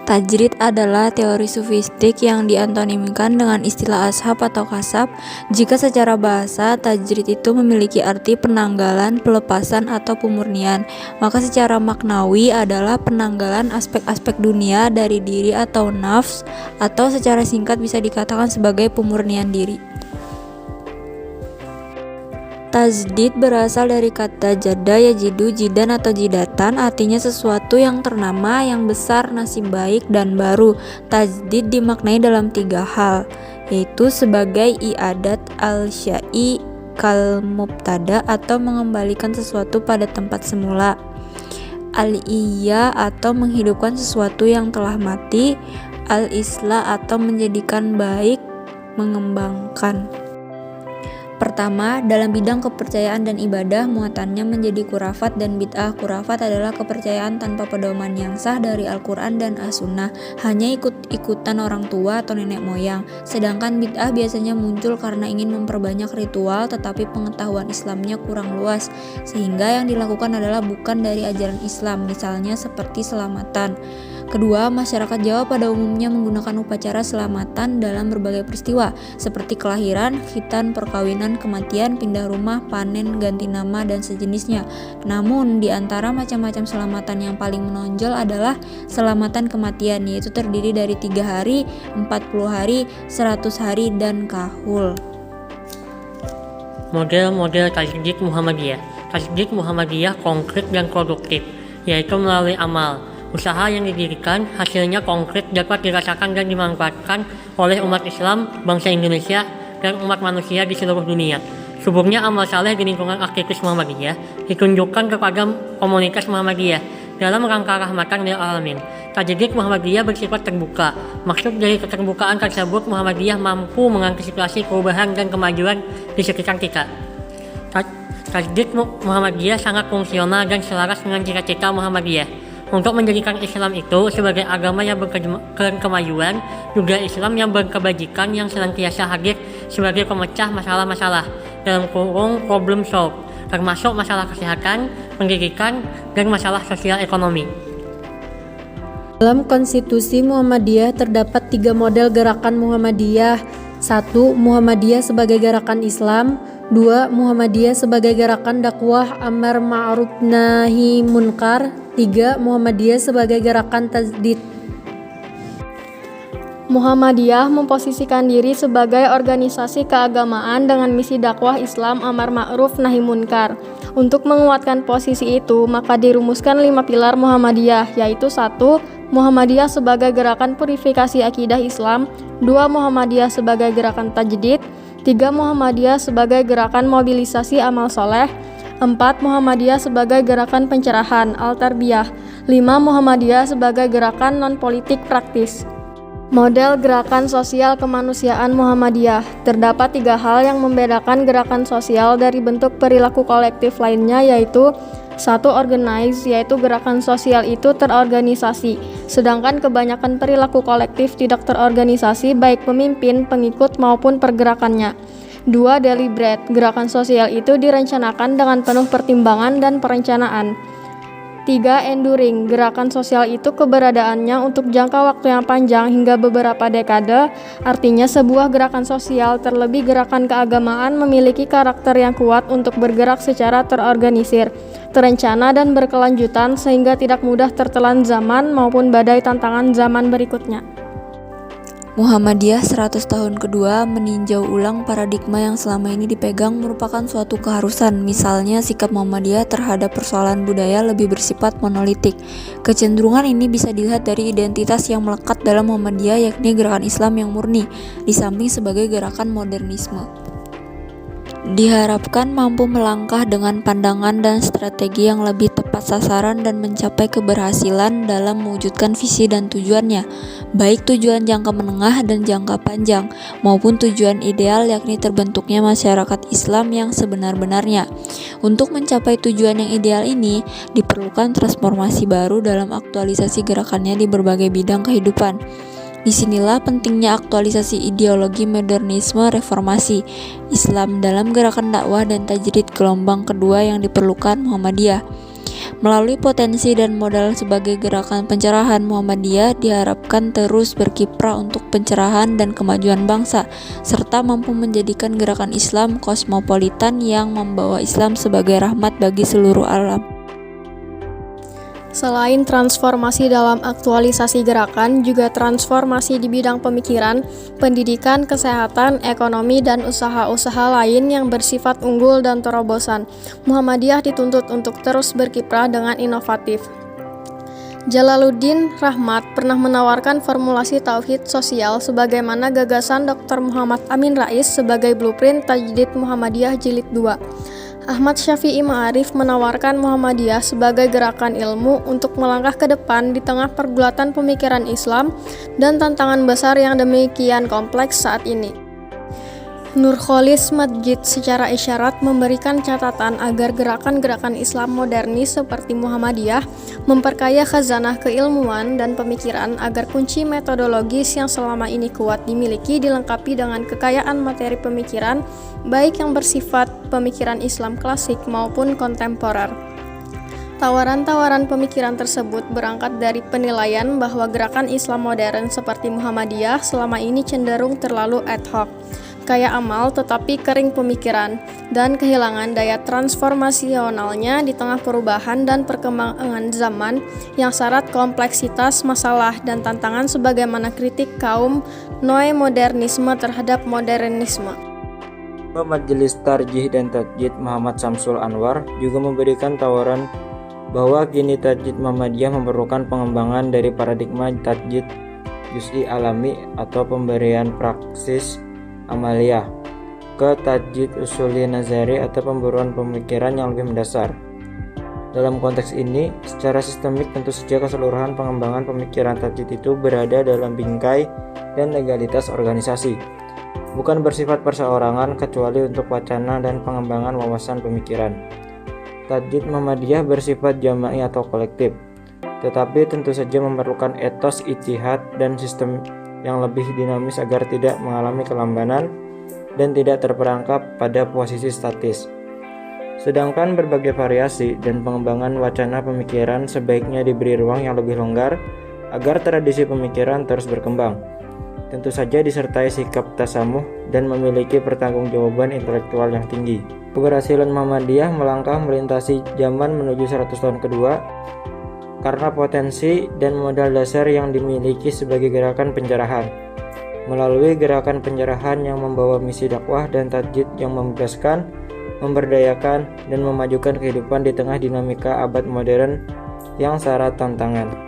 Tajrid adalah teori sufistik yang diantonimkan dengan istilah ashab atau kasab. Jika secara bahasa, tajrid itu memiliki arti penanggalan, pelepasan, atau pemurnian. Maka secara maknawi adalah penanggalan aspek-aspek dunia dari diri atau nafs, atau secara singkat bisa dikatakan sebagai pemurnian diri. Tajdid berasal dari kata jada yajidu jidan atau jidatan, artinya sesuatu yang ternama, yang besar, nasib baik, dan baru. Tajdid dimaknai dalam 3 hal, yaitu sebagai i'adat al-syai kal mubtada atau mengembalikan sesuatu pada tempat semula, al-iya atau menghidupkan sesuatu yang telah mati, al-islah atau menjadikan baik, mengembangkan. Pertama, dalam bidang kepercayaan dan ibadah, muatannya menjadi khurafat dan bid'ah. Khurafat adalah kepercayaan tanpa pedoman yang sah dari Al-Quran dan As-Sunnah, hanya ikut-ikutan orang tua atau nenek moyang. Sedangkan bid'ah biasanya muncul karena ingin memperbanyak ritual, tetapi pengetahuan Islamnya kurang luas, sehingga yang dilakukan adalah bukan dari ajaran Islam, misalnya seperti selamatan. Kedua, masyarakat Jawa pada umumnya menggunakan upacara selamatan dalam berbagai peristiwa, seperti kelahiran, khitan, perkawinan, kematian, pindah rumah, panen, ganti nama, dan sejenisnya. Namun, di antara macam-macam selamatan yang paling menonjol adalah selamatan kematian, yaitu terdiri dari 3 hari, 40 hari, 100 hari, dan kahul. Model-model tajdid Muhammadiyah. Tajdid Muhammadiyah konkret dan produktif, yaitu melalui amal. Usaha yang didirikan hasilnya konkret dapat dirasakan dan dimanfaatkan oleh umat Islam, bangsa Indonesia, dan umat manusia di seluruh dunia. Suburnya amal saleh di lingkungan aktivis Muhammadiyah ditunjukkan kepada komunitas Muhammadiyah dalam rangka rahmatan lil alamin. Tajdid Muhammadiyah bersifat terbuka. Maksud dari keterbukaan tersebut, Muhammadiyah mampu mengantisipasi perubahan dan kemajuan di sekitar kita. Tajdid Muhammadiyah sangat fungsional dan selaras dengan cita-cita Muhammadiyah untuk menjadikan Islam itu sebagai agama yang berkemajuan, juga Islam yang berkebajikan, yang senantiasa hadir sebagai pemecah masalah-masalah dalam kurung problem solve, termasuk masalah kesehatan, pendidikan, dan masalah sosial ekonomi. Dalam konstitusi Muhammadiyah terdapat 3 model gerakan Muhammadiyah. 1. Muhammadiyah sebagai gerakan Islam. 2. Muhammadiyah sebagai gerakan dakwah amar ma'ruf nahi munkar. 3. Muhammadiyah sebagai gerakan tajdid. Muhammadiyah memposisikan diri sebagai organisasi keagamaan dengan misi dakwah Islam amar ma'ruf nahi munkar. Untuk menguatkan posisi itu, maka dirumuskan 5 pilar Muhammadiyah, yaitu 1. Muhammadiyah sebagai gerakan purifikasi akidah Islam. 2. Muhammadiyah sebagai gerakan tajdid. 3. Muhammadiyah sebagai gerakan mobilisasi amal soleh. 4. Muhammadiyah sebagai gerakan pencerahan al-tarbiyah. 5. Muhammadiyah sebagai gerakan non-politik praktis. Model gerakan sosial kemanusiaan Muhammadiyah. Terdapat 3 hal yang membedakan gerakan sosial dari bentuk perilaku kolektif lainnya, yaitu 1. Organize, yaitu gerakan sosial itu terorganisasi, sedangkan kebanyakan perilaku kolektif tidak terorganisasi, baik pemimpin, pengikut, maupun pergerakannya. 2. Deliberate, gerakan sosial itu direncanakan dengan penuh pertimbangan dan perencanaan. 3. Enduring, gerakan sosial itu keberadaannya untuk jangka waktu yang panjang hingga beberapa dekade, artinya sebuah gerakan sosial, terlebih gerakan keagamaan, memiliki karakter yang kuat untuk bergerak secara terorganisir, terencana, dan berkelanjutan, sehingga tidak mudah tertelan zaman maupun badai tantangan zaman berikutnya. Muhammadiyah 100 tahun kedua meninjau ulang paradigma yang selama ini dipegang merupakan suatu keharusan. Misalnya, sikap Muhammadiyah terhadap persoalan budaya lebih bersifat monolitik. Kecenderungan ini bisa dilihat dari identitas yang melekat dalam Muhammadiyah, yakni gerakan Islam yang murni, di samping sebagai gerakan modernisme. Diharapkan mampu melangkah dengan pandangan dan strategi yang lebih tepat sasaran dan mencapai keberhasilan dalam mewujudkan visi dan tujuannya, baik tujuan jangka menengah dan jangka panjang, maupun tujuan ideal, yakni terbentuknya masyarakat Islam yang sebenar-benarnya. Untuk mencapai tujuan yang ideal ini, diperlukan transformasi baru dalam aktualisasi gerakannya di berbagai bidang kehidupan. Disinilah pentingnya aktualisasi ideologi modernisme reformasi Islam dalam gerakan dakwah dan tajdid gelombang kedua yang diperlukan Muhammadiyah. Melalui potensi dan modal sebagai gerakan pencerahan, Muhammadiyah diharapkan terus berkiprah untuk pencerahan dan kemajuan bangsa, serta mampu menjadikan gerakan Islam kosmopolitan yang membawa Islam sebagai rahmat bagi seluruh alam. Selain transformasi dalam aktualisasi gerakan, juga transformasi di bidang pemikiran, pendidikan, kesehatan, ekonomi, dan usaha-usaha lain yang bersifat unggul dan terobosan. Muhammadiyah dituntut untuk terus berkiprah dengan inovatif. Jalaluddin Rahmat pernah menawarkan formulasi tauhid sosial sebagaimana gagasan Dr. Muhammad Amin Rais sebagai blueprint Tajdid Muhammadiyah Jilid 2. Ahmad Syafi'i Ma'arif menawarkan Muhammadiyah sebagai gerakan ilmu untuk melangkah ke depan di tengah pergulatan pemikiran Islam dan tantangan besar yang demikian kompleks saat ini. Nurcholish Madjid secara isyarat memberikan catatan agar gerakan-gerakan Islam modernis seperti Muhammadiyah memperkaya khazanah keilmuan dan pemikiran agar kunci metodologis yang selama ini kuat dimiliki dilengkapi dengan kekayaan materi pemikiran baik yang bersifat pemikiran Islam klasik maupun kontemporer. Tawaran-tawaran pemikiran tersebut berangkat dari penilaian bahwa gerakan Islam modern seperti Muhammadiyah selama ini cenderung terlalu ad hoc, kaya amal tetapi kering pemikiran, dan kehilangan daya transformasionalnya di tengah perubahan dan perkembangan zaman yang syarat kompleksitas masalah dan tantangan sebagaimana kritik kaum neomodernisme terhadap modernisme. Majelis Tarjih dan Tajdid Muhammad Samsul Anwar juga memberikan tawaran bahwa kini Tajdid Muhammadiyah memerlukan pengembangan dari paradigma tajdid juz'i alami atau pemberian praksis amaliyah ke tajdid usuli nazari atau pemburuan pemikiran yang lebih mendasar. Dalam konteks ini, secara sistemik tentu saja keseluruhan pengembangan pemikiran tajdid itu berada dalam bingkai dan legalitas organisasi, bukan bersifat perseorangan kecuali untuk wacana dan pengembangan wawasan pemikiran. Tajdid Muhammadiyah bersifat jama'i atau kolektif, tetapi tentu saja memerlukan etos ijtihad dan sistem yang lebih dinamis agar tidak mengalami kelambanan dan tidak terperangkap pada posisi statis. Sedangkan berbagai variasi dan pengembangan wacana pemikiran sebaiknya diberi ruang yang lebih longgar agar tradisi pemikiran terus berkembang. Tentu saja disertai sikap tasamuh dan memiliki pertanggungjawaban intelektual yang tinggi. Keberhasilan Muhammadiyah melangkah melintasi zaman menuju 100 tahun kedua karena potensi dan modal dasar yang dimiliki sebagai gerakan pencerahan. Melalui gerakan pencerahan yang membawa misi dakwah dan tajdid yang membebaskan, memberdayakan, dan memajukan kehidupan di tengah dinamika abad modern yang syarat tantangan.